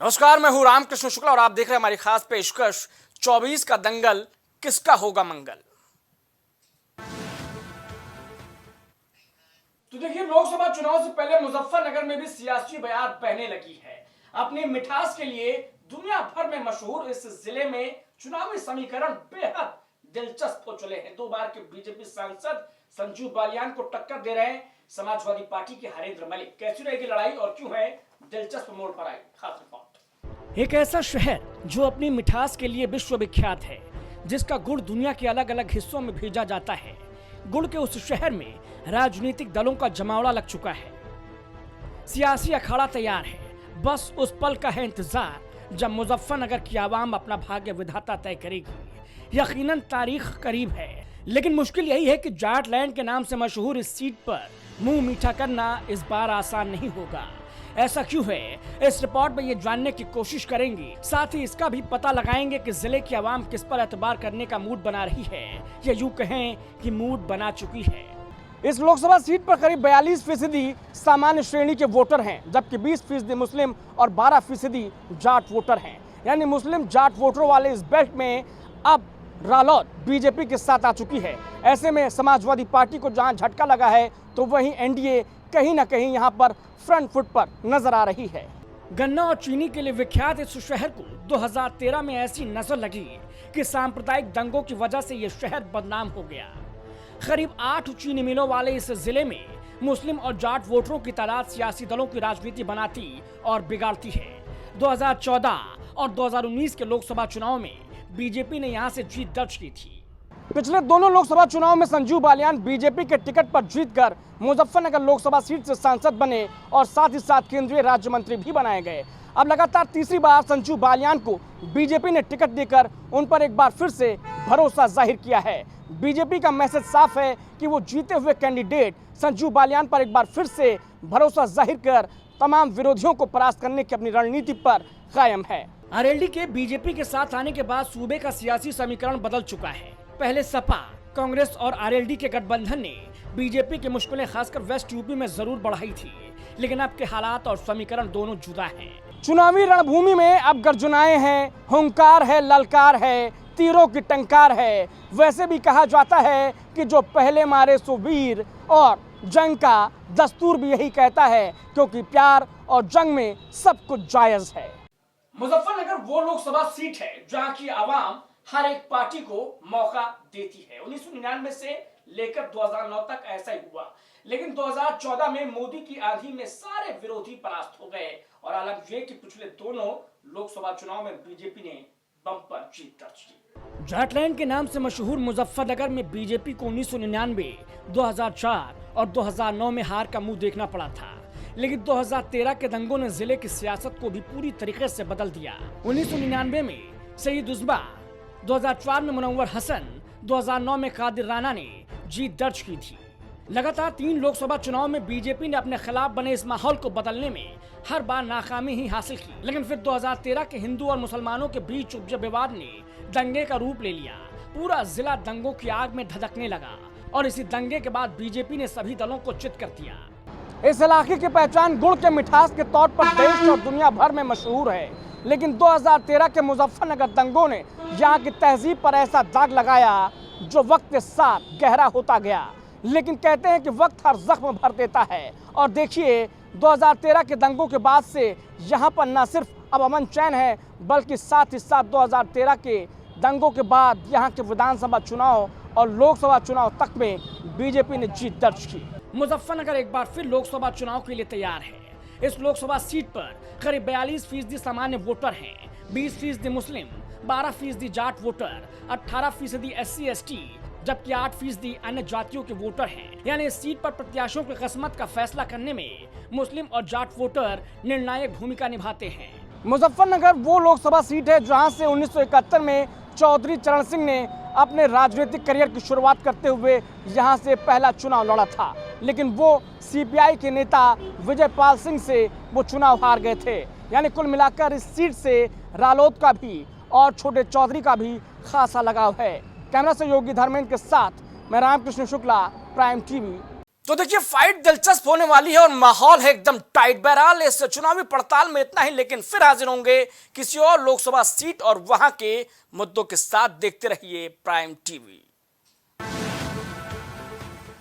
नमस्कार, मैं हूं रामकृष्ण शुक्ला और आप देख रहे हैं हमारी खास पेशकश 24 का दंगल किसका होगा मंगल। तो देखिए, लोकसभा चुनाव से पहले मुजफ्फरनगर में भी सियासी बयार बहने लगी है। अपनी मिठास के लिए दुनिया भर में मशहूर इस जिले में चुनावी समीकरण बेहद दिलचस्प हो चले हैं। 2 बार के बीजेपी सांसद संजीव बालियान को टक्कर दे रहे हैं समाजवादी पार्टी के हरेंद्र मलिक। कैसी रहेगी लड़ाई और क्यों है दिलचस्प मोड़ पर आई, खास रिपोर्ट। एक ऐसा शहर जो अपनी मिठास के लिए विश्वविख्यात है, जिसका गुड़ दुनिया के अलग अलग हिस्सों में भेजा जाता है। गुड़ के उस शहर में राजनीतिक दलों का जमावड़ा लग चुका है। सियासी अखाड़ा तैयार है, बस उस पल का है इंतजार जब मुजफ्फरनगर की आवाम अपना भाग्य विधाता तय करेगी। यकीनन तारीख करीब है, लेकिन मुश्किल यही है कि जाटलैंड के नाम से मशहूर इस सीट पर मुंह मीठा करना इस बार आसान नहीं होगा। ऐसा क्यों है, इस रिपोर्ट में ये जानने की कोशिश करेंगे। साथ ही इसका भी पता लगाएंगे कि जिले की आवाम किस पर एतबार करने का मूड बना रही है, या यूं कहें कि मूड बना चुकी है। इस लोकसभा सीट पर करीब 42% सामान्य श्रेणी के वोटर हैं, जबकि 20% मुस्लिम और 12% जाट वोटर हैं। यानी मुस्लिम जाट वोटरों वाले इस बेल्ट में अब रालोद बीजेपी के साथ आ चुकी है। ऐसे में समाजवादी पार्टी को जहां झटका लगा है, तो वहीं एनडीए कहीं ना कहीं यहां पर फ्रंट फुट पर नजर आ रही है। गन्ना और चीनी के लिए विख्यात इस शहर को 2013 में ऐसी नजर लगी कि सांप्रदायिक दंगों की वजह से यह शहर बदनाम हो गया। करीब 8 चीनी मिलों वाले इस जिले में मुस्लिम और जाट वोटरों की तादाद सियासी दलों की राजनीति बनाती और बिगाड़ती है। 2014 और 2019 के लोकसभा चुनाव में बीजेपी ने यहां से जीत दर्ज की थी। पिछले दोनों लोकसभा चुनाव में संजीव बालियान बीजेपी के टिकट पर जीतकर मुजफ्फरनगर लोकसभा सीट से सांसद बने और साथ ही साथ केंद्रीय राज्य मंत्री भी बनाए गए। अब लगातार तीसरी बार संजीव बालियान को बीजेपी ने टिकट देकर उन पर एक बार फिर से भरोसा जाहिर किया है। बीजेपी का मैसेज साफ है कि वो जीते हुए कैंडिडेट संजीव बालियान पर एक बार फिर से भरोसा जाहिर कर तमाम विरोधियों को परास्त करने की अपनी रणनीति पर कायम है। आरएलडी के बीजेपी के साथ आने के बाद सूबे का सियासी समीकरण बदल चुका है। पहले सपा, कांग्रेस और आरएलडी के गठबंधन ने बीजेपी की मुश्किलें खासकर वेस्ट यूपी में जरूर बढ़ाई थी, लेकिन अब के हालात और समीकरण दोनों जुदा हैं। चुनावी रणभूमि में अब गर्जनाएं हैं, हुंकार है, ललकार है, तीरों की टंकार है। वैसे भी कहा जाता है कि जो पहले मारे सो वीर, और जंग का दस्तूर भी यही कहता है, क्योंकि प्यार और जंग में सब कुछ जायज है। मुजफ्फरनगर वो लोकसभा सीट है जहां की आवाम हर एक पार्टी को मौका देती है। 1999 से लेकर 2009 तक ऐसा ही हुआ, लेकिन 2014 में मोदी की आंधी में सारे विरोधी परास्त हो गए। और अलग ये कि पिछले दोनों लोकसभा चुनाव में बीजेपी ने बम्पर जीत दर्ज की। जाटलैंड के नाम से मशहूर मुजफ्फरनगर में बीजेपी को 1999, 2004 और 2009 में हार का मुंह देखना पड़ा था, लेकिन 2013 के दंगों ने जिले की सियासत को भी पूरी तरीके से बदल दिया। 1999 में सईद उज़्मा, 2004 में मुनव्वर हसन, 2009 में कादिर राना ने जीत दर्ज की थी। लगातार 3 लोकसभा चुनाव में बीजेपी ने अपने खिलाफ बने इस माहौल को बदलने में हर बार नाकामी ही हासिल की, लेकिन फिर 2013 के हिंदू और मुसलमानों के बीच उपजे विवाद ने दंगे का रूप ले लिया। पूरा जिला दंगों की आग में धधकने लगा और इसी दंगे के बाद बीजेपी ने सभी दलों को चित कर दिया। इस इलाके की पहचान गुड़ के मिठास के तौर पर देश और दुनिया भर में मशहूर है, लेकिन 2013 के मुजफ्फरनगर दंगों ने यहाँ की तहजीब पर ऐसा दाग लगाया जो वक्त के साथ गहरा होता गया। लेकिन कहते हैं कि वक्त हर जख्म भर देता है, और देखिए 2013 के दंगों के बाद से यहाँ पर न सिर्फ अब अमन चैन है, बल्कि साथ ही साथ 2013 के दंगों के बाद यहाँ के विधानसभा चुनाव और लोकसभा चुनाव तक में बीजेपी ने जीत दर्ज की। मुजफ्फरनगर एक बार फिर लोकसभा चुनाव के लिए तैयार है। इस लोकसभा सीट पर करीब 42% सामान्य वोटर हैं, 20% मुस्लिम, 12% जाट वोटर, 18% SC/ST, जबकि 8% अन्य जातियों के वोटर हैं। यानी इस सीट पर प्रत्याशियों की किस्मत का फैसला करने में मुस्लिम और जाट वोटर निर्णायक भूमिका निभाते हैं। मुजफ्फरनगर वो लोकसभा सीट है जहां से 1971 में चौधरी चरण सिंह ने अपने राजनीतिक करियर की शुरुआत करते हुए यहां से पहला चुनाव लड़ा था, लेकिन वो सीपीआई के नेता विजयपाल सिंह से वो चुनाव हार गए थे। यानी कुल मिलाकर इस सीट से रालोद का भी और छोटे चौधरी का भी खासा लगाव है। कैमरा से योगी धर्मेंद्र के साथ मैं रामकृष्ण शुक्ला, प्राइम टीवी। तो देखिए फाइट दिलचस्प होने वाली है और माहौल है एकदम टाइट। बहरहाल इस चुनावी पड़ताल में इतना ही, लेकिन फिर हाजिर होंगे किसी और लोकसभा सीट और वहां के मुद्दों के साथ। देखते रहिए प्राइम टीवी।